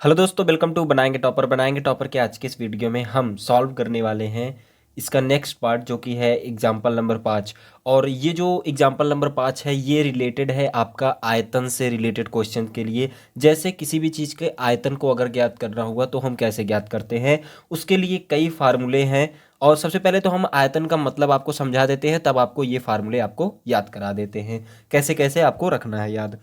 Hello दोस्तों, welcome to बनाएंगे topper के आज के इस वीडियो में हम सॉल्व करने वाले हैं इसका नेक्स्ट पार्ट जो कि है एग्जाम्पल नंबर 5। और ये जो एग्जाम्पल नंबर 5 है ये रिलेटेड है आपका आयतन से रिलेटेड क्वेश्चन के लिए। जैसे किसी भी चीज़ के आयतन को अगर ज्ञात करना हुआ तो हम कैसे ज्ञात करते हैं, उसके लिए कई फार्मूले हैं। और सबसे पहले तो हम आयतन का मतलब आपको समझा देते हैं, तब आपको ये फार्मूले आपको याद करा देते हैं कैसे कैसे आपको रखना है याद।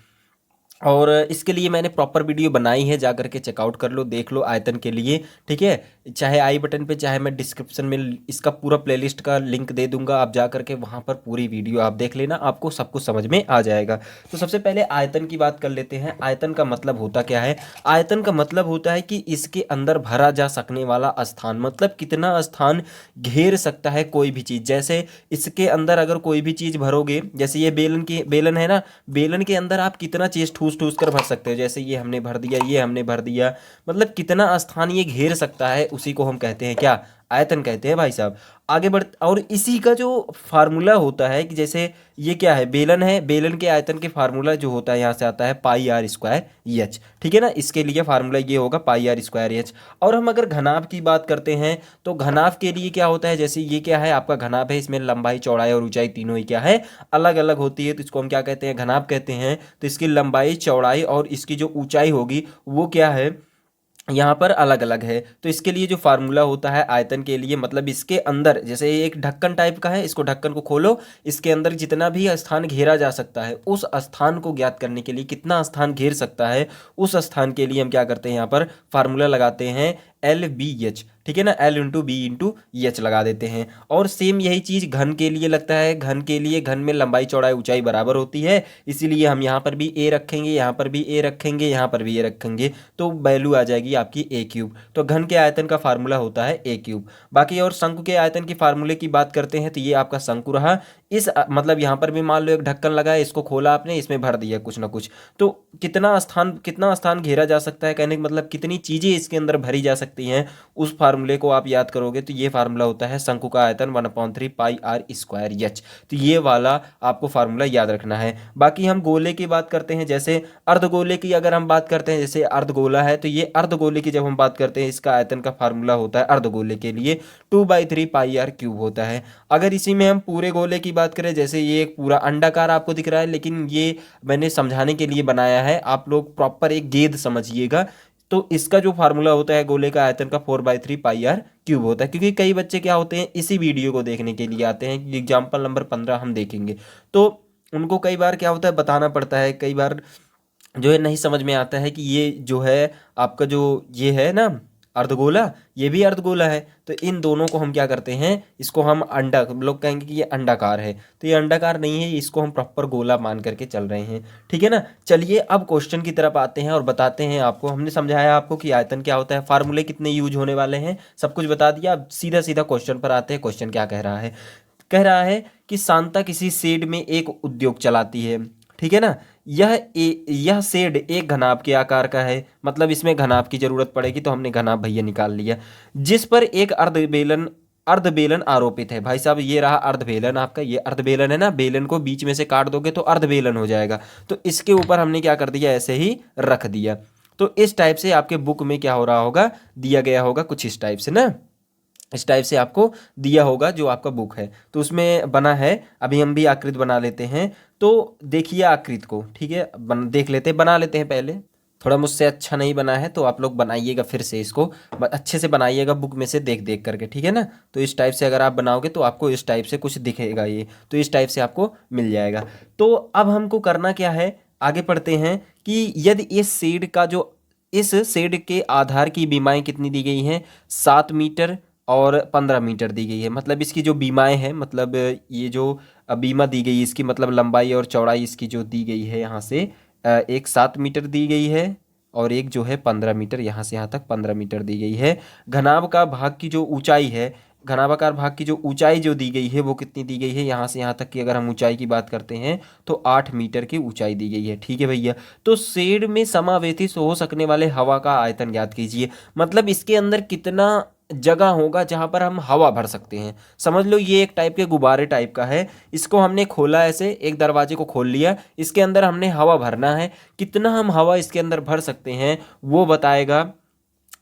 और इसके लिए मैंने प्रॉपर वीडियो बनाई है, जा करके चेकआउट कर लो, देख लो आयतन के लिए। ठीक है, चाहे आई बटन पे चाहे मैं डिस्क्रिप्शन में इसका पूरा प्लेलिस्ट का लिंक दे दूंगा, आप जा करके वहाँ पर पूरी वीडियो आप देख लेना, आपको सब कुछ समझ में आ जाएगा। तो सबसे पहले आयतन की बात कर लेते हैं। आयतन का मतलब होता क्या है? आयतन का मतलब होता है कि इसके अंदर भरा जा सकने वाला स्थान, मतलब कितना स्थान घेर सकता है कोई भी चीज़। जैसे इसके अंदर अगर कोई भी चीज़ भरोगे, जैसे ये बेलन है ना, बेलन के अंदर आप कितना चीज़ ठूस ठूस कर भर सकते हो। जैसे ये हमने भर दिया, ये हमने भर दिया, मतलब कितना स्थान ये घेर सकता है, उसी को हम कहते हैं क्या? आयतन कहते हैं भाई साहब। आगे बढ़, और इसी का जो फार्मूला होता है कि जैसे ये क्या है, बेलन है, बेलन के आयतन के फार्मूला जो होता है यहाँ से आता है पाई आर स्क्वायर एच। ठीक है ना, इसके लिए फार्मूला ये होगा पाई आर स्क्वायर एच। और हम अगर घनाभ की बात करते हैं तो घनाभ के लिए क्या होता है, जैसे ये क्या है आपका घनाभ है, इसमें लंबाई चौड़ाई और ऊंचाई तीनों ही क्या है, अलग अलग होती है, तो इसको हम क्या कहते हैं, घनाभ कहते हैं। तो इसकी लंबाई चौड़ाई और इसकी जो ऊंचाई होगी वो क्या है, यहाँ पर अलग अलग है। तो इसके लिए जो फार्मूला होता है आयतन के लिए, मतलब इसके अंदर जैसे ये एक ढक्कन टाइप का है, इसको ढक्कन को खोलो, इसके अंदर जितना भी स्थान घेरा जा सकता है उस स्थान को ज्ञात करने के लिए, कितना स्थान घेर सकता है उस स्थान के लिए हम क्या करते हैं, यहाँ पर फार्मूला लगाते हैं एल बी एच। ठीक है ना, L into B into H लगा देते हैं। और सेम यही चीज़ घन के लिए लगता है। घन के लिए, घन में लंबाई चौड़ाई ऊंचाई बराबर होती है, इसीलिए हम यहाँ पर भी ए रखेंगे, यहाँ पर भी ए रखेंगे, यहाँ पर भी ए रखेंगे, तो वैल्यू आ जाएगी आपकी ए क्यूब। तो घन के आयतन का फार्मूला होता है ए क्यूब। बाकी और शंकु के आयतन की फार्मूले की बात करते हैं तो ये आपका शंकु रहा। मतलब यहाँ पर भी मान लो एक ढक्कन लगा है, इसको खोला आपने, इसमें भर दिया कुछ ना कुछ, तो कितना स्थान घेरा जा सकता है, कहने का मतलब कितनी चीज़ें इसके अंदर भरी जा सकती हैं, उस फार्मूले को आप याद करोगे तो ये फार्मूला होता है शंकु का आयतन 1/3 पाई आर स्क्वायर एच। तो ये वाला आपको फार्मूला याद रखना है। बाकी हम गोले की बात करते हैं, जैसे अर्धगोले की अगर हम बात करते हैं, जैसे अर्धगोला है तो ये अर्धगोले की जब हम बात करते हैं, इसका आयतन का फार्मूला होता है अर्धगोले के लिए 2/3 पाई आर क्यूब होता है। अगर इसी में हम पूरे गोले की बात करें, जैसे ये एक पूरा अंडाकार आपको दिख रहा है, लेकिन ये मैंने समझाने के लिए बनाया है, आप लोग प्रॉपर एक गेंद समझिएगा। तो इसका जो फार्मूला होता है गोले का आयतन का 4/3 पाई आर क्यूब होता है। क्योंकि कई बच्चे क्या होते हैं, इसी वीडियो को देखने के लिए आते हैं कि एग्जाम्पल नंबर 15 हम देखेंगे, तो उनको कई बार क्या होता है बताना पड़ता है, कई बार जो है नहीं समझ में आता है कि ये जो है आपका जो ये है ना अर्धगोला, ये भी अर्धगोला है। तो इन दोनों को हम क्या करते हैं, इसको हम अंडा, लोग कहेंगे कि ये अंडाकार है, तो ये अंडाकार नहीं है, इसको हम प्रॉपर गोला मान करके चल रहे हैं। ठीक है ना, चलिए अब क्वेश्चन की तरफ आते हैं और बताते हैं आपको। हमने समझाया आपको कि आयतन क्या होता है, फार्मूले कितने यूज होने वाले हैं, सब कुछ बता दिया। अब सीधा सीधा क्वेश्चन पर आते हैं। क्वेश्चन क्या कह रहा है, कह रहा है कि शांता किसी शेड में एक उद्योग चलाती है। ठीक है ना, यह शेड एक घनाभ के आकार का है, मतलब इसमें घनाभ की जरूरत पड़ेगी, तो हमने घनाभ भैया निकाल लिया, जिस पर एक अर्धबेलन आरोपित है। भाई साहब ये रहा अर्धबेलन आपका, ये अर्धबेलन है ना, बेलन को बीच में से काट दोगे तो अर्धबेलन हो जाएगा। तो इसके ऊपर हमने क्या कर दिया, ऐसे ही रख दिया। तो इस टाइप से आपके बुक में क्या हो रहा होगा, दिया गया होगा कुछ इस टाइप से ना, इस टाइप से आपको दिया होगा जो आपका बुक है, तो उसमें बना है। अभी हम भी आकृति बना लेते हैं, तो देखिए आकृति को। ठीक है, देख लेते हैं, बना लेते हैं पहले। थोड़ा मुझसे अच्छा नहीं बना है तो आप लोग बनाइएगा फिर से, इसको अच्छे से बनाइएगा बुक में से देख देख करके। ठीक है ना, तो इस टाइप से अगर आप बनाओगे तो आपको इस टाइप से कुछ दिखेगा, ये तो इस टाइप से आपको मिल जाएगा। तो अब हमको करना क्या है, आगे पढ़ते हैं कि यदि इस शेड के आधार की बीमाएं कितनी दी गई हैं, 7 मीटर और 15 मीटर दी गई है। मतलब इसकी जो बीमाएं हैं, मतलब ये जो बीमा दी गई है, इसकी मतलब लंबाई और चौड़ाई इसकी जो दी गई है, यहाँ से एक 7 मीटर दी गई है, और एक जो है 15 मीटर, यहाँ से यहाँ तक 15 मीटर दी गई है। घनाभ का भाग की जो ऊंचाई है, घनाभाकार भाग की जो ऊंचाई जो दी गई है वो कितनी दी गई है, यहाँ से यहाँ तक की अगर हम ऊंचाई की बात करते हैं तो 8 मीटर की ऊंचाई दी गई है। ठीक है भैया, तो शेड में समावेशी हो सकने वाले हवा का आयतन ज्ञात कीजिए। मतलब इसके अंदर कितना जगह होगा जहाँ पर हम हवा भर सकते हैं। समझ लो ये एक टाइप के गुब्बारे टाइप का है। इसको हमने खोला, ऐसे एक दरवाजे को खोल लिया, इसके अंदर हमने हवा भरना है। कितना हम हवा इसके अंदर भर सकते हैं वो बताएगा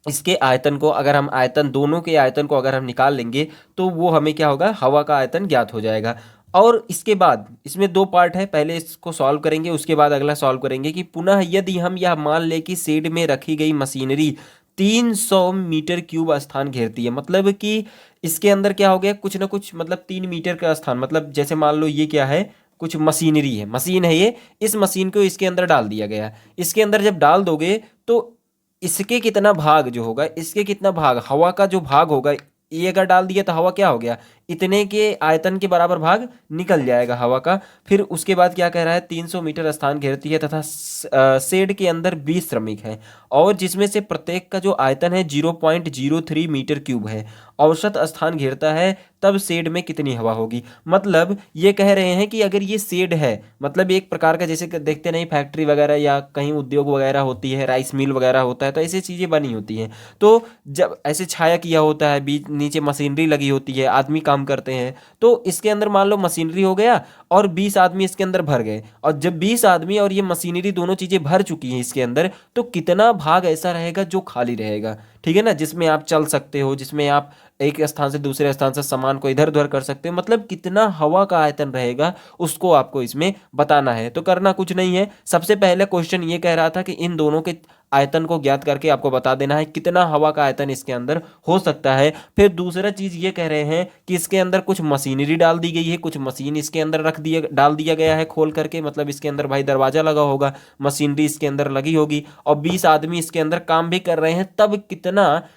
इसके आयतन को। अगर हम आयतन, दोनों के आयतन को अगर हम निकाल लेंगे तो वो हमें क्या होगा, हवा का आयतन ज्ञात हो जाएगा। और इसके बाद इसमें दो पार्ट है, पहले इसको सॉल्व करेंगे, उसके बाद अगला सॉल्व करेंगे कि पुनः यदि हम यह मान लें कि शेड में रखी गई मशीनरी 300 मीटर क्यूब स्थान घेरती है, मतलब कि इसके अंदर क्या हो गया, कुछ ना कुछ, मतलब 3 मीटर का स्थान, मतलब जैसे मान लो ये क्या है, कुछ मशीनरी है, मशीन है ये, इस मशीन को इसके अंदर डाल दिया गया। इसके अंदर जब डाल दोगे तो इसके कितना भाग जो होगा, इसके कितना भाग, हवा का जो भाग होगा, ये अगर डाल दिया तो हवा क्या हो गया, इतने के आयतन के बराबर भाग निकल जाएगा हवा का। फिर उसके बाद क्या कह रहा है, 300 मीटर स्थान घेरती है तथा शेड के अंदर 20 श्रमिक हैं और जिसमें से प्रत्येक का जो आयतन है 0.03 मीटर क्यूब है, औसत स्थान घेरता है, तब शेड में कितनी हवा होगी। मतलब ये कह रहे हैं कि अगर ये शेड है, मतलब एक प्रकार का, जैसे देखते नहीं फैक्ट्री वगैरह या कहीं उद्योग वगैरह होती है, राइस मिल वगैरह होता है, तो ऐसी चीज़ें बनी होती हैं। तो जब ऐसे छाया किया होता है, बीच नीचे मशीनरी लगी होती है, आदमी काम करते हैं, तो इसके अंदर मान लो मशीनरी हो गया और 20 आदमी इसके अंदर भर गए, और जब 20 आदमी और ये मशीनरी दोनों चीज़ें भर चुकी हैं इसके अंदर, तो कितना भाग ऐसा रहेगा जो खाली रहेगा, ठीक है ना, जिसमें आप चल सकते हो, जिसमें आप एक स्थान से दूसरे स्थान से सामान को इधर उधर कर सकते हो, मतलब कितना हवा का आयतन रहेगा उसको आपको इसमें बताना है। तो करना कुछ नहीं है, सबसे पहले क्वेश्चन ये कह रहा था कि इन दोनों के आयतन को ज्ञात करके आपको बता देना है कितना हवा का आयतन इसके अंदर हो सकता है। फिर दूसरा चीज ये कह रहे हैं कि इसके अंदर कुछ मशीनरी डाल दी गई है, कुछ मशीन इसके अंदर डाल दिया गया है खोल करके, मतलब इसके अंदर भाई दरवाजा लगा होगा, मशीनरी इसके अंदर लगी होगी और 20 आदमी इसके अंदर काम भी कर रहे हैं, तब कितना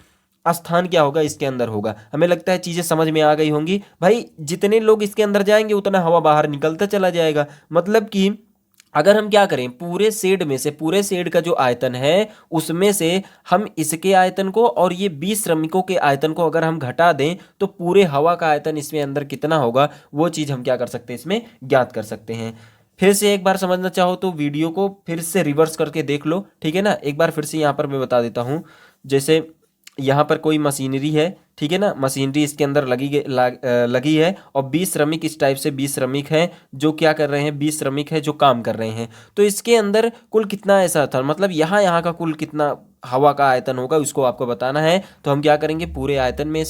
स्थान क्या होगा इसके अंदर होगा। हमें लगता है चीजें समझ में आ गई होंगी भाई। जितने लोग इसके अंदर जाएंगे उतना हवा बाहर निकलता चला जाएगा। मतलब कि अगर हम क्या करें, पूरे शेड में से, पूरे शेड का जो आयतन है उसमें से हम इसके आयतन को और ये 20 श्रमिकों के आयतन को अगर हम घटा दें तो पूरे हवा का आयतन इसमें अंदर कितना होगा, वो चीज़ हम क्या कर सकते हैं, इसमें ज्ञात कर सकते हैं। फिर से एक बार समझना चाहो तो वीडियो को फिर से रिवर्स करके देख लो, ठीक है ना। एक बार फिर से यहाँ पर मैं बता देता हूँ, जैसे यहाँ पर कोई मशीनरी है, ठीक है ना, मशीनरी इसके अंदर लगी है और 20 श्रमिक इस टाइप से 20 श्रमिक हैं जो क्या कर रहे हैं, 20 श्रमिक है जो काम कर रहे हैं। तो इसके अंदर कुल कितना ऐसा था, मतलब यहाँ यहाँ का कुल कितना हवा का आयतन होगा उसको आपको बताना है। तो हम क्या करेंगे, पूरे आयतन में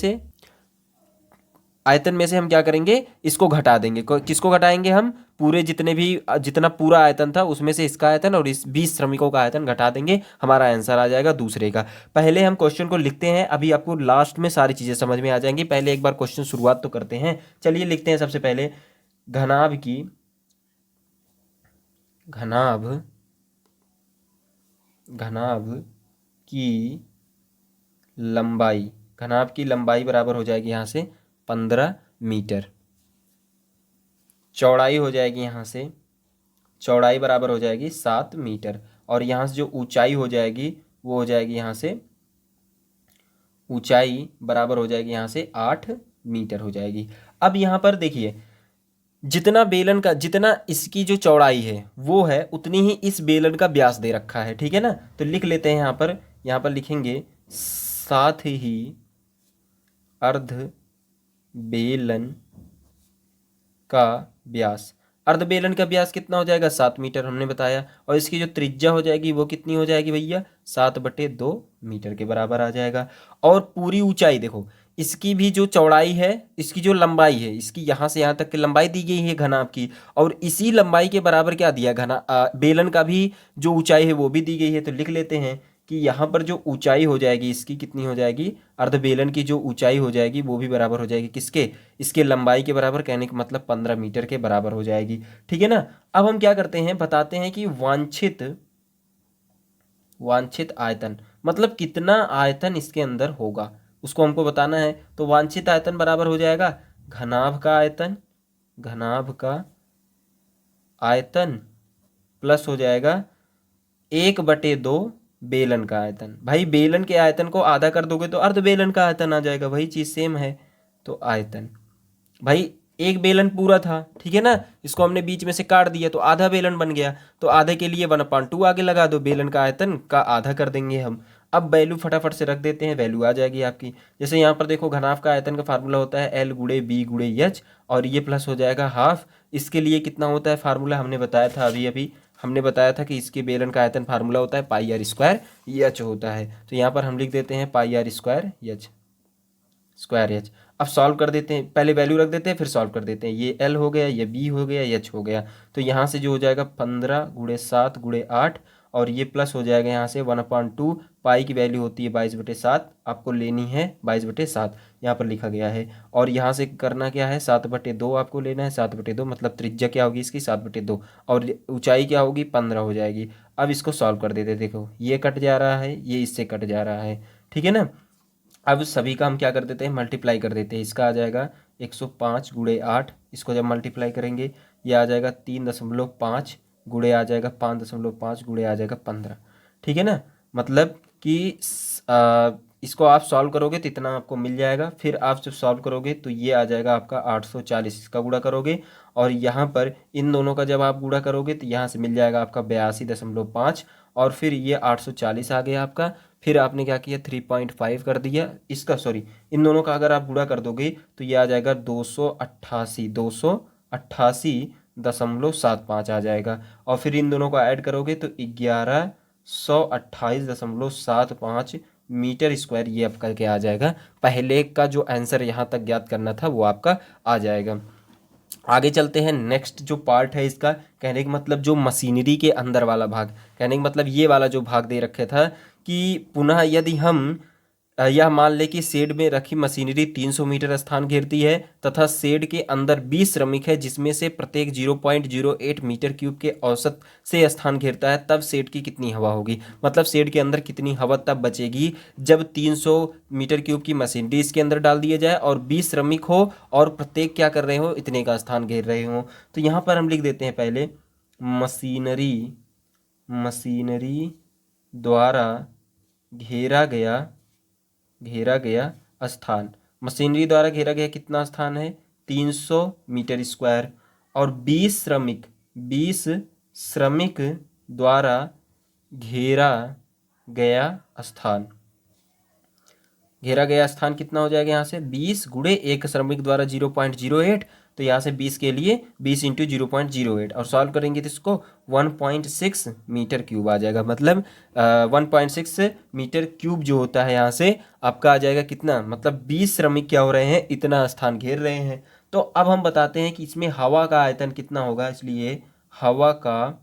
से हम क्या करेंगे, इसको घटा देंगे। किसको घटाएंगे हम, पूरे जितना पूरा आयतन था उसमें से इसका आयतन और इस 20 श्रमिकों का आयतन घटा देंगे, हमारा आंसर आ जाएगा दूसरे का। पहले हम क्वेश्चन को लिखते हैं, अभी आपको लास्ट में सारी चीजें समझ में आ जाएंगी। पहले एक बार क्वेश्चन शुरुआत तो करते हैं, चलिए लिखते हैं। सबसे पहले घनाभ घनाभ की लंबाई बराबर हो जाएगी यहाँ से 15 मीटर, चौड़ाई हो जाएगी यहाँ से, चौड़ाई बराबर हो जाएगी 7 मीटर, और यहाँ से जो ऊंचाई हो जाएगी वो हो जाएगी यहाँ से, ऊंचाई बराबर हो जाएगी यहाँ से 8 मीटर हो जाएगी। अब यहाँ पर देखिए, जितना इसकी जो चौड़ाई है वो है उतनी ही इस बेलन का व्यास दे रखा है, ठीक है ना। तो लिख लेते हैं यहाँ पर लिखेंगे, साथ ही अर्ध बेलन का व्यास, अर्ध बेलन का व्यास कितना हो जाएगा, 7 मीटर हमने बताया, और इसकी जो त्रिज्या हो जाएगी वो कितनी हो जाएगी भैया, 7/2 मीटर के बराबर आ जाएगा। और पूरी ऊंचाई देखो, इसकी भी जो चौड़ाई है, इसकी जो लंबाई है, इसकी यहाँ से यहाँ तक की लंबाई दी गई है घनाभ की, और इसी लंबाई के बराबर क्या दिया, बेलन का भी जो ऊंचाई है वो भी दी गई है। तो लिख लेते हैं कि यहाँ पर जो ऊंचाई हो जाएगी इसकी कितनी हो जाएगी, अर्धबेलन की जो ऊंचाई हो जाएगी वो भी बराबर हो जाएगी किसके, इसके लंबाई के बराबर, कहने का मतलब 15 मीटर के बराबर हो जाएगी, ठीक है ना। अब हम क्या करते हैं, बताते हैं कि वांछित आयतन, मतलब कितना आयतन इसके अंदर होगा उसको हमको बताना है। तो वांछित आयतन बराबर हो जाएगा घनाभ का आयतन प्लस हो जाएगा 1/2 बेलन का आयतन। भाई बेलन के आयतन को आधा कर दोगे तो अर्ध बेलन का आयतन आ जाएगा, वही चीज सेम है। तो आयतन, भाई एक बेलन पूरा था, ठीक है ना, इसको हमने बीच में से काट दिया तो आधा बेलन बन गया, तो आधे के लिए 1/2 आगे लगा दो, बेलन का आयतन का आधा कर देंगे हम। अब वैल्यू फटाफट से रख देते हैं, वैल्यू आ जाएगी आपकी। जैसे यहाँ पर देखो घनाभ का आयतन का फार्मूला होता है एल गुणे बी गुणे एच, और ये प्लस हो जाएगा हाफ। इसके लिए कितना होता है फार्मूला, हमने बताया था अभी अभी, हमने बताया था कि इसके बेलन का आयतन फार्मूला होता है पाई आर स्क्वायर एच होता है। तो यहाँ पर हम लिख देते हैं pi r square h, square h. अब सॉल्व कर देते हैं, पहले वैल्यू रख देते हैं फिर सॉल्व कर देते हैं। ये एल हो गया, ये बी हो गया, एच हो गया। तो यहाँ से जो हो जाएगा 15 गुणे 7 गुणे 8, और ये प्लस हो जाएगा यहाँ से 1/2। पाई की वैल्यू होती है 22/7, आपको लेनी है 22/7, यहाँ पर लिखा गया है। और यहाँ से करना क्या है, 7/2 आपको लेना है। 7/2 मतलब त्रिज्या क्या होगी इसकी 7/2, और ऊंचाई क्या होगी 15 हो जाएगी। अब इसको सॉल्व कर देते, देखो ये कट जा रहा है, ये इससे कट जा रहा है, ठीक है ना। अब सभी का हम क्या कर देते हैं, मल्टीप्लाई कर देते हैं। इसका आ जाएगा 105 गुणे 8, इसको जब मल्टीप्लाई करेंगे ये आ जाएगा 3.5 गुणे आ जाएगा 5.5 गुणे आ जाएगा 15, ठीक है ना। मतलब कि इसको आप सॉल्व करोगे तो इतना आपको मिल जाएगा। फिर आप जब सॉल्व करोगे तो ये आ जाएगा आपका 840, इसका गुणा करोगे, और यहाँ पर इन दोनों का जब आप गुणा करोगे तो यहाँ से मिल जाएगा आपका 82.5, और फिर ये 840 आ गया आपका। फिर आपने क्या किया 3.5 कर दिया इसका, सॉरी इन दोनों का अगर आप गुणा कर दोगे तो ये आ जाएगा 288.75 आ जाएगा। और फिर इन दोनों को ऐड करोगे तो 1128.75 मीटर स्क्वायर ये आपका क्या आ जाएगा। पहले का जो आंसर यहाँ तक ज्ञात करना था वो आपका आ जाएगा। आगे चलते हैं, नेक्स्ट जो पार्ट है इसका, कहने का मतलब जो मशीनरी के अंदर वाला भाग, कहने का मतलब ये वाला जो भाग दे रखे था कि पुनः यदि हम यह मान ले कि शेड में रखी मशीनरी 300 मीटर स्थान घेरती है तथा शेड के अंदर 20 श्रमिक है जिसमें से प्रत्येक 0.08 मीटर क्यूब के औसत से स्थान घेरता है, तब शेड की कितनी हवा होगी। मतलब शेड के अंदर कितनी हवा तब बचेगी जब 300 मीटर क्यूब की मशीनरी इसके अंदर डाल दिया जाए और 20 श्रमिक हो और प्रत्येक क्या कर रहे हो, इतने का स्थान घेर रहे हो। तो यहाँ पर हम लिख देते हैं पहले मशीनरी द्वारा घेरा गया स्थान। मशीनरी द्वारा घेरा गया कितना स्थान है 300 मीटर स्क्वायर, और 20 श्रमिक द्वारा घेरा गया स्थान कितना हो जाएगा, यहाँ से 20 गुणे एक श्रमिक द्वारा 0.08, तो यहाँ से 20 के लिए 20 इंटू 0.08, और सॉल्व करेंगे तो इसको 1.6 मीटर क्यूब आ जाएगा। मतलब 1.6 मीटर क्यूब जो होता है यहाँ से आपका आ जाएगा कितना, मतलब 20 श्रमिक क्या हो रहे हैं, इतना स्थान घेर रहे हैं। तो अब हम बताते हैं कि इसमें हवा का आयतन कितना होगा, इसलिए हवा का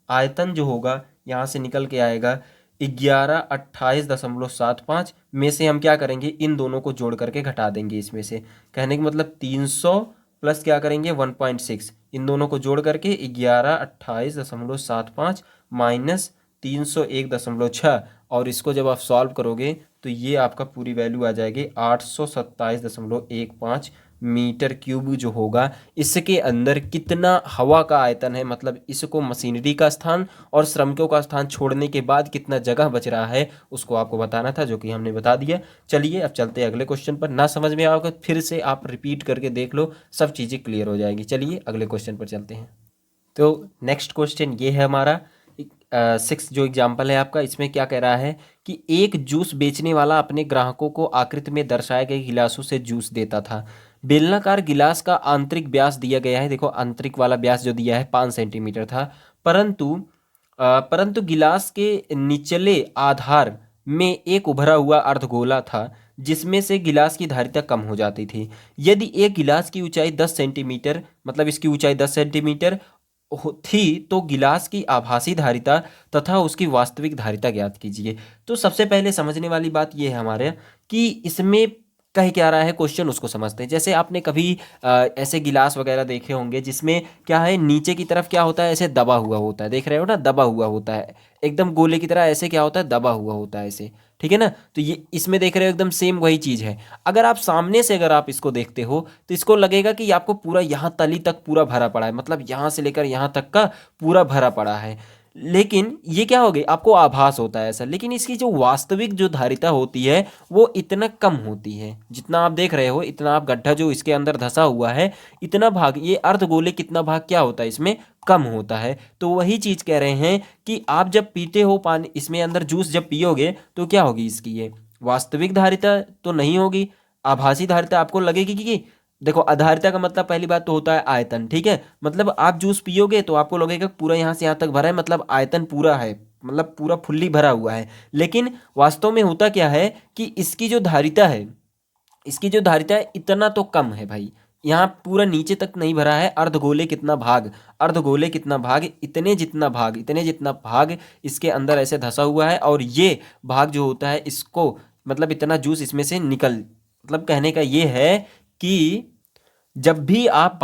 आयतन जो होगा यहाँ से निकल के आएगा 1128.75 में से हम क्या करेंगे, इन दोनों को जोड़ करके घटा देंगे इसमें से। कहने का मतलब 300 प्लस क्या करेंगे 1.6, इन दोनों को जोड़ करके 1128.75 माइनस 301.6, और इसको जब आप सॉल्व करोगे तो ये आपका पूरी वैल्यू आ जाएगी 827.15 मीटर क्यूब जो होगा। इसके अंदर कितना हवा का आयतन है, मतलब इसको मशीनरी का स्थान और श्रमिकों का स्थान छोड़ने के बाद कितना जगह बच रहा है उसको आपको बताना था, जो कि हमने बता दिया। चलिए अब चलते हैं अगले क्वेश्चन पर। ना समझ में आओगे फिर से आप रिपीट करके देख लो, सब चीज़ें क्लियर हो जाएगी। चलिए अगले क्वेश्चन पर चलते हैं। तो नेक्स्ट क्वेश्चन ये है हमारा 6 जो एग्जाम्पल है आपका, इसमें क्या कह रहा है कि एक जूस बेचने वाला अपने ग्राहकों को आकृति में दर्शाए गए गिलासों से जूस देता था। बेलनाकार गिलास का आंतरिक व्यास दिया गया है, देखो आंतरिक वाला व्यास जो दिया है 5 सेंटीमीटर था, परंतु गिलास के निचले आधार में एक उभरा हुआ अर्धगोला था जिसमें से गिलास की धारिता कम हो जाती थी। यदि एक गिलास की ऊंचाई 10 सेंटीमीटर, मतलब इसकी ऊंचाई 10 सेंटीमीटर थी, तो गिलास की आभासी धारिता तथा उसकी वास्तविक धारिता ज्ञात कीजिए। तो सबसे पहले समझने वाली बात यह है हमारे कि इसमें कह क्या रहा है क्वेश्चन, उसको समझते हैं। जैसे आपने कभी ऐसे गिलास वगैरह देखे होंगे जिसमें क्या है, नीचे की तरफ क्या होता है, ऐसे दबा हुआ होता है, देख रहे हो ना, दबा हुआ होता है एकदम गोले की तरह, ऐसे क्या होता है, दबा हुआ होता है ऐसे, ठीक है ना। तो ये इसमें देख रहे हो एकदम सेम वही चीज़ है। अगर आप सामने से अगर आप इसको देखते हो तो इसको लगेगा कि आपको पूरा यहाँ तली तक पूरा भरा पड़ा है, मतलब यहाँ से लेकर यहाँ तक का पूरा भरा पड़ा है। लेकिन ये क्या हो गई, आपको आभास होता है ऐसा, लेकिन इसकी जो वास्तविक जो धारिता होती है वो इतना कम होती है। जितना आप देख रहे हो, इतना आप गड्ढा जो इसके अंदर धंसा हुआ है, इतना भाग, ये अर्धगोले कितना भाग क्या होता है इसमें, कम होता है। तो वही चीज कह रहे हैं कि आप जब पीते हो पानी, इसमें अंदर जूस जब पियोगे तो क्या होगी इसकी, ये वास्तविक धारिता तो नहीं होगी, आभासी धारिता आपको लगेगी कि देखो, अधारिता का मतलब पहली बात तो होता है आयतन, ठीक है। मतलब आप जूस पियोगे तो आपको लगेगा पूरा यहाँ से यहाँ तक भरा है, मतलब आयतन पूरा है, मतलब पूरा फुल्ली भरा हुआ है। लेकिन वास्तव में होता क्या है कि इसकी जो धारिता है, इसकी जो धारिता है इतना तो कम है भाई, यहाँ पूरा नीचे तक नहीं भरा है। अर्धगोले कितना भाग, अर्धगोले कितना भाग, इतने जितना भाग, इतने जितना भाग इसके अंदर ऐसे धंसा हुआ है, और ये भाग जो होता है इसको, मतलब इतना जूस इसमें से निकल, मतलब कहने का ये है कि जब भी आप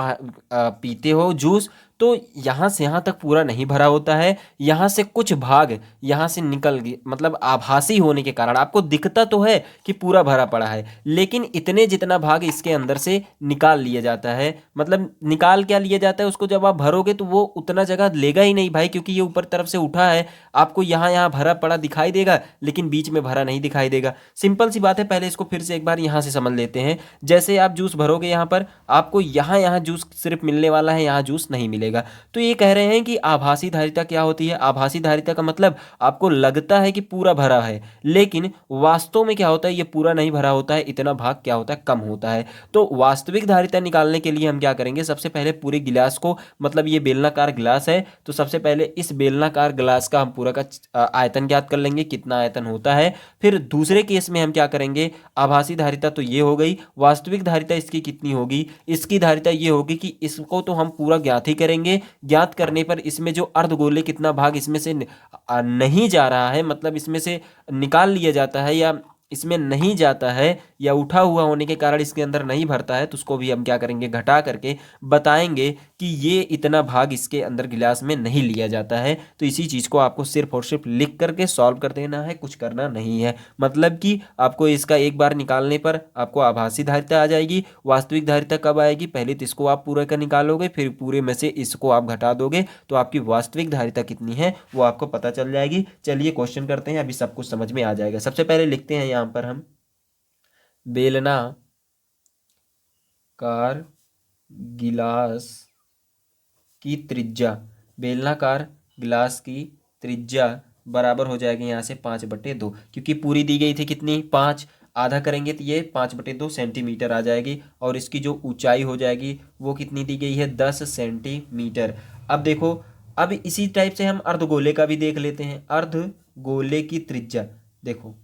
पीते हो जूस, तो यहाँ से यहाँ तक पूरा नहीं भरा होता है, यहाँ से कुछ भाग यहाँ से निकल गए, मतलब आभासी होने के कारण आपको दिखता तो है कि पूरा भरा पड़ा है, लेकिन इतने जितना भाग इसके अंदर से निकाल लिया जाता है। मतलब निकाल क्या लिया जाता है उसको, जब आप भरोगे तो वो उतना जगह लेगा ही नहीं भाई, क्योंकि ये ऊपर तरफ से उठा है, आपको यहाँ यहाँ भरा पड़ा दिखाई देगा लेकिन बीच में भरा नहीं दिखाई देगा। सिंपल सी बात है, पहले इसको फिर से एक बार यहाँ से समझ लेते हैं। जैसे आप जूस भरोगे यहाँ पर, आपको यहाँ यहाँ जूस सिर्फ मिलने वाला है, यहाँ जूस नहीं मिलेगा। तो ये कह रहे हैं कि आभासी धारिता क्या होती है, आभासी धारिता का मतलब आपको लगता है कि पूरा भरा है, लेकिन वास्तव में क्या होता है, ये पूरा नहीं भरा होता है, इतना भाग क्या होता है, कम होता है। तो वास्तविक धारिता निकालने के लिए हम क्या करेंगे, सबसे पहले पूरे गिलास को, मतलब ये बेलनाकार गिलास है, तो सबसे पहले इस बेलनाकार गिलास का हम पूरा का आयतन ज्ञात कर लेंगे, कितना आयतन होता है। फिर दूसरे केस में हम क्या करेंगे, आभासी धारिता तो ये हो गई, वास्तविक धारिता इसकी कितनी होगी, इसकी धारिता ये होगी कि इसको तो हम पूरा ज्ञात ही करेंगे। ज्ञात करने पर इसमें जो अर्धगोले कितना भाग इसमें से नहीं जा रहा है, मतलब इसमें से निकाल लिया जाता है या इसमें नहीं जाता है, या उठा हुआ होने के कारण इसके अंदर नहीं भरता है, तो उसको भी हम क्या करेंगे, घटा करके बताएंगे कि ये इतना भाग इसके अंदर गिलास में नहीं लिया जाता है। तो इसी चीज़ को आपको सिर्फ और सिर्फ लिख करके सॉल्व कर देना है, कुछ करना नहीं है। मतलब कि आपको इसका एक बार निकालने पर आपको आभासी धारिता आ जाएगी। वास्तविक धारिता कब आएगी, पहले तो इसको आप पूरा का निकालोगे, फिर पूरे में से इसको आप घटा दोगे, तो आपकी वास्तविक धारिता कितनी है वो आपको पता चल जाएगी। चलिए क्वेश्चन करते हैं, अभी सब कुछ समझ में आ जाएगा। सबसे पहले लिखते हैं यहाँ पर हम, बेलनाकार गिलास की त्रिज्या, बेलनाकार गिलास की त्रिज्या बराबर हो जाएगी यहाँ से 5/2, क्योंकि पूरी दी गई थी कितनी, 5, आधा करेंगे तो ये 5/2 सेंटीमीटर आ जाएगी, और इसकी जो ऊंचाई हो जाएगी वो कितनी दी गई है, 10 सेंटीमीटर। अब देखो, अब इसी टाइप से हम अर्धगोले का भी देख लेते हैं। अर्धगोले की त्रिज्या देखो,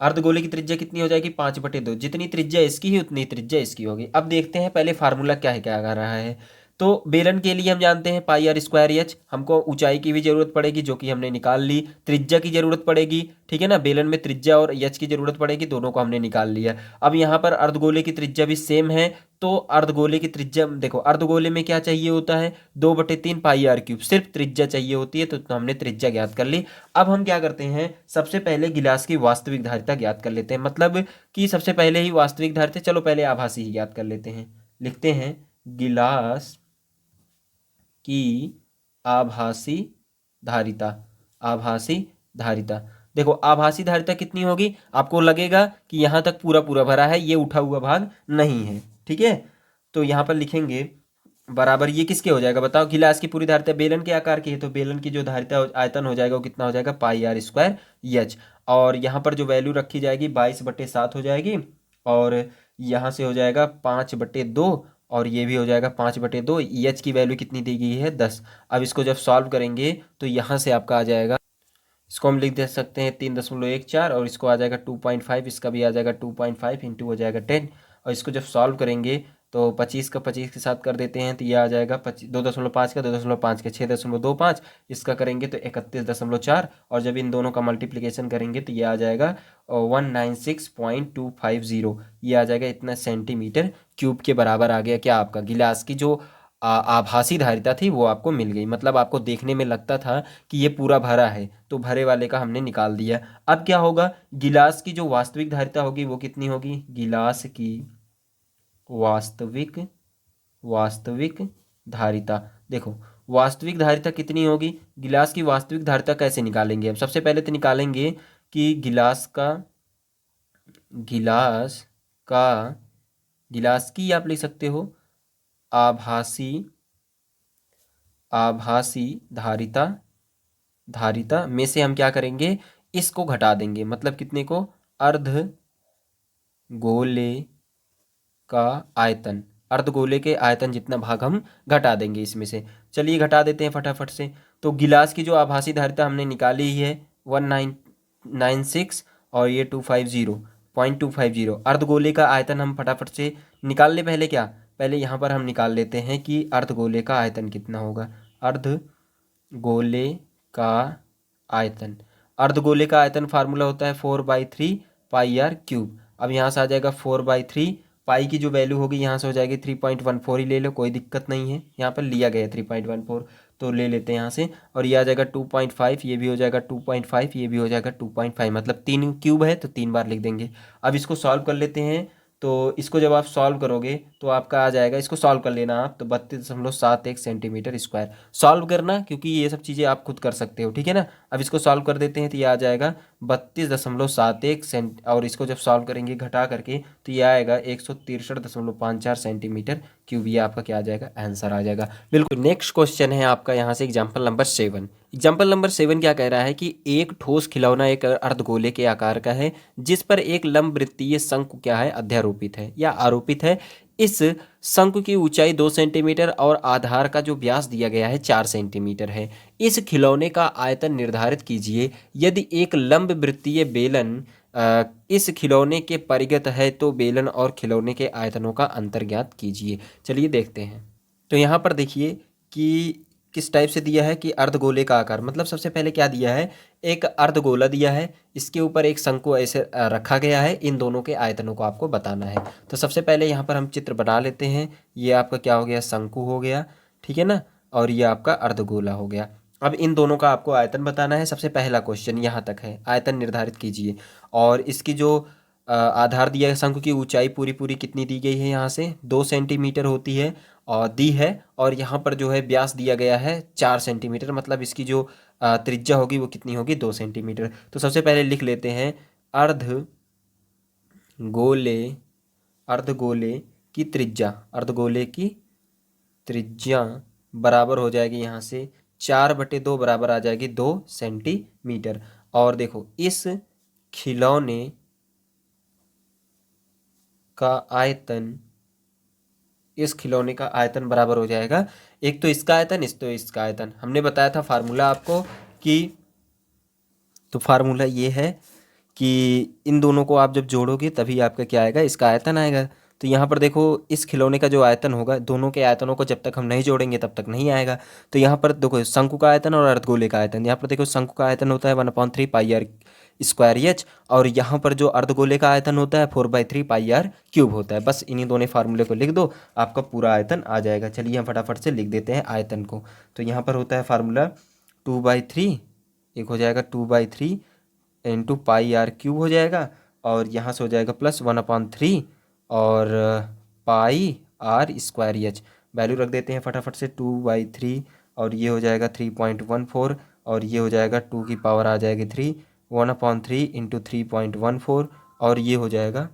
अर्धगोले की त्रिज्या कितनी हो जाएगी, 5/2, जितनी त्रिज्या इसकी ही उतनी त्रिज्या इसकी होगी। अब देखते हैं पहले फार्मूला क्या है, क्या कर रहा है। तो बेलन के लिए हम जानते हैं πr²h, हमको ऊंचाई की भी जरूरत पड़ेगी जो कि हमने निकाल ली, त्रिज्या की जरूरत पड़ेगी, ठीक है ना, बेलन में त्रिज्या और एच की जरूरत पड़ेगी, दोनों को हमने निकाल लिया। अब यहाँ पर अर्धगोले की त्रिज्या भी सेम है, तो अर्धगोले की त्रिज्या देखो, अर्धगोले में क्या चाहिए होता है, 2/3 πr³, सिर्फ त्रिज्या चाहिए होती है, तो हमने त्रिज्या ज्ञात कर ली। अब हम क्या करते हैं, सबसे पहले गिलास की वास्तविक धारिता ज्ञात कर लेते हैं, मतलब कि सबसे पहले ही वास्तविक धारिता, चलो पहले आभासी ही ज्ञात कर लेते हैं। लिखते हैं गिलास की आभासी धारिता, आभासी धारिता। देखो आभासी धारिता कितनी होगी, आपको लगेगा कि यहाँ तक पूरा पूरा भरा है, ये उठा हुआ भाग नहीं है, ठीक है। तो यहाँ पर लिखेंगे बराबर, ये किसके हो जाएगा बताओ, गिलास की पूरी धारिता बेलन के आकार की है, तो बेलन की जो धारिता आयतन हो जाएगा वो कितना हो जाएगा, πr²h। और यहाँ पर जो वैल्यू रखी जाएगी 22/7 हो जाएगी, और यहाँ से हो जाएगा 5/2, और ये भी हो जाएगा 5/2। एच की वैल्यू कितनी दी गई है, 10। अब इसको जब सॉल्व करेंगे तो यहाँ से आपका आ जाएगा, इसको हम लिख दे सकते हैं 3.14, और इसको आ जाएगा 2.5, इसका भी आ जाएगा 2.5 इंटू हो जाएगा 10। और इसको जब सॉल्व करेंगे तो 25 का 25 के साथ कर देते हैं, तो ये आ जाएगा 2.5 का 2.5 का 6.25, इसका करेंगे तो 31.4, और जब इन दोनों का मल्टीप्लिकेशन करेंगे तो ये आ जाएगा 196.250, ये आ जाएगा इतना सेंटीमीटर क्यूब के बराबर आ गया। क्या आपका गिलास की जो आभासी धारिता थी वो आपको मिल गई, मतलब आपको देखने में लगता था कि ये पूरा भरा है, तो भरे वाले का हमने निकाल दिया। अब क्या होगा, गिलास की जो वास्तविक धारिता होगी वो कितनी होगी, गिलास की वास्तविक वास्तविक धारिता, देखो वास्तविक धारिता कितनी होगी, गिलास की वास्तविक धारिता कैसे निकालेंगे हम? सबसे पहले तो निकालेंगे कि गिलास की आप लिख सकते हो आभासी धारिता में से हम क्या करेंगे, इसको घटा देंगे, मतलब कितने को, अर्ध गोले का आयतन, अर्धगोले के आयतन जितना भाग हम घटा देंगे इसमें से। चलिए घटा देते हैं फटाफट से। तो गिलास की जो आभासी धारिता हमने निकाली ही है 1996 और ये 250.250। अर्धगोले का आयतन हम फटाफट से निकाल ले। पहले यहाँ पर हम निकाल लेते हैं कि अर्धगोले का आयतन कितना होगा। अर्धगोले का आयतन, अर्धगोले का आयतन फार्मूला होता है 4/3 पाई आर क्यूब। अब यहाँ से आ जाएगा 4/3, पाई की जो वैल्यू होगी यहाँ से हो जाएगी 3.14 ही ले लो, कोई दिक्कत नहीं है, यहाँ पर लिया गया है 3.14 तो ले लेते हैं यहाँ से। और ये आ जाएगा 2.5, ये भी हो जाएगा 2.5, ये भी हो जाएगा 2.5, मतलब 3 क्यूब है तो 3 बार लिख देंगे। अब इसको सॉल्व कर लेते हैं। तो इसको जब आप सॉल्व करोगे तो आपका आ जाएगा, इसको सॉल्व कर लेना आप, तो 32.71 सेंटीमीटर स्क्वायर। सॉल्व करना, क्योंकि ये सब चीज़ें आप खुद कर सकते हो, ठीक है ना। अब इसको सॉल्व कर देते हैं तो ये आ जाएगा 32.71 सेंट, और इसको जब सॉल्व करेंगे घटा करके तो ये आएगा 163.54 सेंटीमीटर क्यूब। ये आपका क्या आ जाएगा, आंसर आ जाएगा। बिल्कुल। नेक्स्ट क्वेश्चन है आपका यहाँ से एग्जाम्पल नंबर 7। एग्जाम्पल नंबर 7 क्या कह रहा है कि एक ठोस खिलौना एक अर्धगोले के आकार का है जिस पर एक लंब वृत्तीय शंकु क्या है, अध्यारोपित है या आरोपित है। इस शंकु की ऊंचाई 2 सेंटीमीटर और आधार का जो व्यास दिया गया है 4 सेंटीमीटर है। इस खिलौने का आयतन निर्धारित कीजिए। यदि एक लंब वृत्तीय बेलन इस खिलौने के परिगत है तो बेलन और खिलौने के आयतनों का अंतर ज्ञात कीजिए। चलिए देखते हैं। तो यहाँ पर देखिए कि किस टाइप से दिया है कि अर्धगोले का आकार, मतलब सबसे पहले क्या दिया है, एक अर्धगोला दिया है, इसके ऊपर एक शंकु ऐसे रखा गया है, इन दोनों के आयतनों को आपको बताना है। तो सबसे पहले यहाँ पर हम चित्र बना लेते हैं। ये आपका क्या हो गया, शंकु हो गया, ठीक है ना, और ये आपका अर्धगोला हो गया। अब इन दोनों का आपको आयतन बताना है। सबसे पहला क्वेश्चन यहाँ तक है, आयतन निर्धारित कीजिए। और इसकी जो आधार दिया है, शंकु की ऊंचाई पूरी पूरी कितनी दी गई है, यहाँ से 2 सेंटीमीटर होती है और दी है, और यहाँ पर जो है व्यास दिया गया है 4 सेंटीमीटर, मतलब इसकी जो त्रिज्या होगी वो कितनी होगी, 2 सेंटीमीटर। तो सबसे पहले लिख लेते हैं अर्धगोले की त्रिज्या, अर्धगोले की त्रिज्या बराबर हो जाएगी यहाँ से 4/2 बराबर आ जाएगी 2 सेंटीमीटर। और देखो इस खिलौने का आयतन, इस खिलौने का आयतन बराबर हो जाएगा, एक तो इसका आयतन, इस तो इसका आयतन। हमने बताया था फार्मूला आपको कि, तो फार्मूला ये है कि इन दोनों को आप जब जोड़ोगे तभी आपका क्या आएगा, इसका आयतन आएगा। तो यहाँ पर देखो इस खिलौने का जो आयतन होगा, दोनों के आयतनों को जब तक हम नहीं जोड़ेंगे तब तक नहीं आएगा। तो यहाँ पर देखो शंकु का आयतन और अर्धगोले का आयतन, यहाँ पर देखो शंकु का आयतन होता है 1/3 पाई आर स्क्वायर एच, और यहाँ पर जो अर्धगोले का आयतन होता है 4/3 पाई आर क्यूब होता है। बस इन्हीं दोनों फार्मूले को लिख दो, आपका पूरा आयतन आ जाएगा। चलिए हम फटाफट से लिख देते हैं आयतन को। तो यहाँ पर होता है फार्मूला 2/3, एक हो जाएगा 2/3 इंटू पाई आर क्यूब हो जाएगा, और यहाँ से हो जाएगा प्लस 1/3 और पाई आर स्क्वायर एच। वैल्यू रख देते हैं फटाफट से 2/3, और ये हो जाएगा 3.14, और ये हो जाएगा 2 की पावर आ जाएगी 3, 1/3 इंटू 3.14, और ये हो जाएगा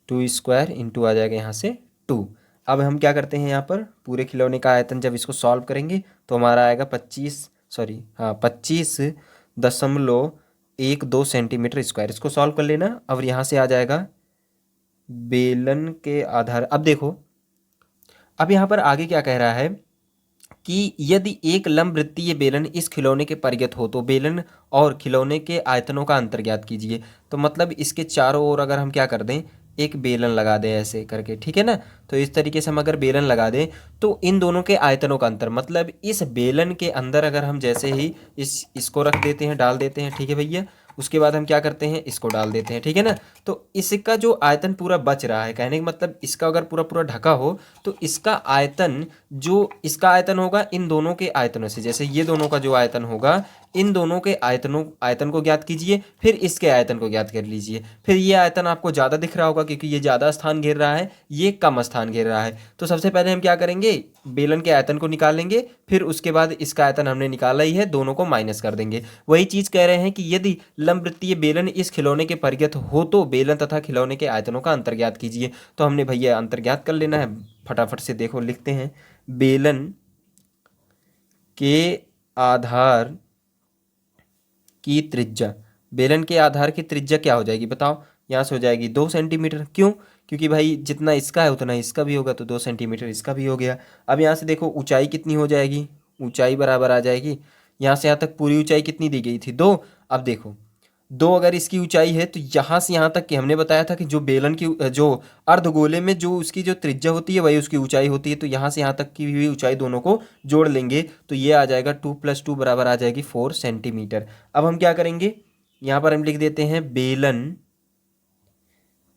2 स्क्वायर इंटू आ जाएगा यहाँ से 2। अब हम क्या करते हैं, यहाँ पर पूरे खिलौने का आयतन जब इसको सॉल्व करेंगे तो हमारा आएगा 25.12 सेंटीमीटर स्क्वायर। इसको सॉल्व कर लेना। अब यहाँ से आ जाएगा बेलन के आधार। अब देखो अब यहाँ पर आगे क्या कह रहा है कि यदि एक लंब वृत्तीय बेलन इस खिलौने के परिगत हो तो बेलन और खिलौने के आयतनों का अंतर ज्ञात कीजिए। तो मतलब इसके चारों ओर अगर हम क्या कर दें, एक बेलन लगा दें ऐसे करके, ठीक है ना। तो इस तरीके से हम अगर बेलन लगा दें तो इन दोनों के आयतनों का अंतर, मतलब इस बेलन के अंदर अगर हम जैसे ही इसको रख देते हैं, डाल देते हैं, ठीक है भैया, उसके बाद हम क्या करते हैं, इसको डाल देते हैं, ठीक है ना। तो इसका जो आयतन पूरा बच रहा है, कहने का मतलब इसका अगर पूरा पूरा ढका हो तो इसका आयतन, जो इसका आयतन होगा इन दोनों के आयतनों से, जैसे ये दोनों का जो आयतन होगा, इन दोनों के आयतन को ज्ञात कीजिए, फिर इसके आयतन को ज्ञात कर लीजिए। फिर ये आयतन आपको ज़्यादा दिख रहा होगा क्योंकि ये ज़्यादा स्थान घेर रहा है, ये कम स्थान घेर रहा है। तो सबसे पहले हम क्या करेंगे, बेलन के आयतन को निकालेंगे, फिर उसके बाद इसका आयतन हमने निकाला ही है, दोनों को माइनस कर देंगे। वही चीज़ कह रहे हैं कि यदि लंबवृत्तीय बेलन इस खिलौने के परिगत हो तो बेलन तथा खिलौने के आयतनों का अंतर ज्ञात कीजिए। तो हमने भैया अंतर ज्ञात कर लेना है, फटाफट से देखो लिखते हैं, बेलन के आधार की त्रिज्या, बेलन के आधार की त्रिज्या क्या हो जाएगी बताओ, यहाँ से हो जाएगी 2 सेंटीमीटर। क्यों, क्योंकि भाई जितना इसका है उतना इसका भी होगा, तो 2 सेंटीमीटर इसका भी हो गया। अब यहाँ से देखो ऊंचाई कितनी हो जाएगी, ऊंचाई बराबर आ जाएगी, यहाँ से यहाँ तक पूरी ऊंचाई कितनी दी गई थी, 2। अब देखो 2 अगर इसकी ऊंचाई है तो यहाँ से यहाँ तक की हमने बताया था कि जो बेलन की जो अर्धगोले में जो उसकी जो त्रिज्या होती है वही उसकी ऊंचाई होती है, तो यहाँ से यहाँ तक की भी ऊंचाई दोनों को जोड़ लेंगे तो ये आ जाएगा 2 + 2 बराबर आ जाएगी 4 सेंटीमीटर। अब हम क्या करेंगे, यहाँ पर हम लिख देते हैं बेलन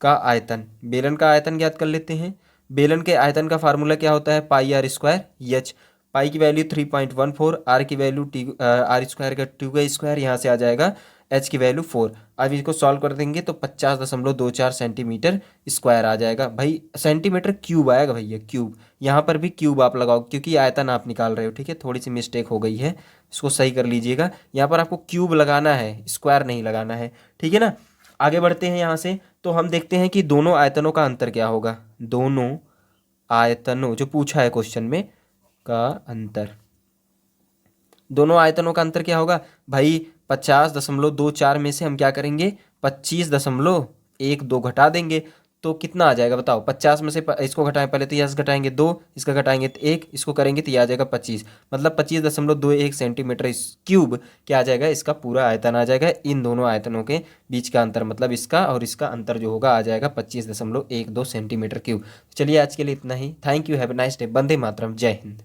का आयतन, बेलन का आयतन ज्ञात कर लेते हैं। बेलन के आयतन का फार्मूला क्या होता है, पाई आर स्क्वायर एच। पाई की वैल्यू 3.14, आर की वैल्यू आर स्क्वायर का 2 का स्क्वायर, यहाँ से आ जाएगा एच की वैल्यू 4। अब इसको सॉल्व कर देंगे तो 50.24 सेंटीमीटर स्क्वायर आ जाएगा। भाई सेंटीमीटर क्यूब आएगा भैया, क्यूब, यहाँ पर भी क्यूब आप लगाओ क्योंकि आयतन आप निकाल रहे हो, ठीक है। थोड़ी सी मिस्टेक हो गई है, इसको सही कर लीजिएगा, यहाँ पर आपको क्यूब लगाना है, स्क्वायर नहीं लगाना है, ठीक है ना। आगे बढ़ते हैं यहाँ से, तो हम देखते हैं कि दोनों आयतनों का अंतर क्या होगा, दोनों आयतनों जो पूछा है क्वेश्चन में का अंतर, दोनों आयतनों का अंतर क्या होगा भाई, 50.24 में से हम क्या करेंगे, 25.12 घटा देंगे तो कितना आ जाएगा बताओ, 50 में से इसको घटाएं, पहले तो यस घटाएंगे 2, इसका घटाएंगे तो 1, इसको करेंगे तो ये आ जाएगा 25, मतलब 25.21 सेंटीमीटर क्यूब क्या आ जाएगा, इसका पूरा आयतन आ जाएगा। इन दोनों आयतनों के बीच का अंतर मतलब इसका और इसका अंतर जो होगा आ जाएगा 25.12 सेंटीमीटर क्यूब। चलिए आज के लिए इतना ही, thank you, have a nice day, Vande Mataram, Jai Hind.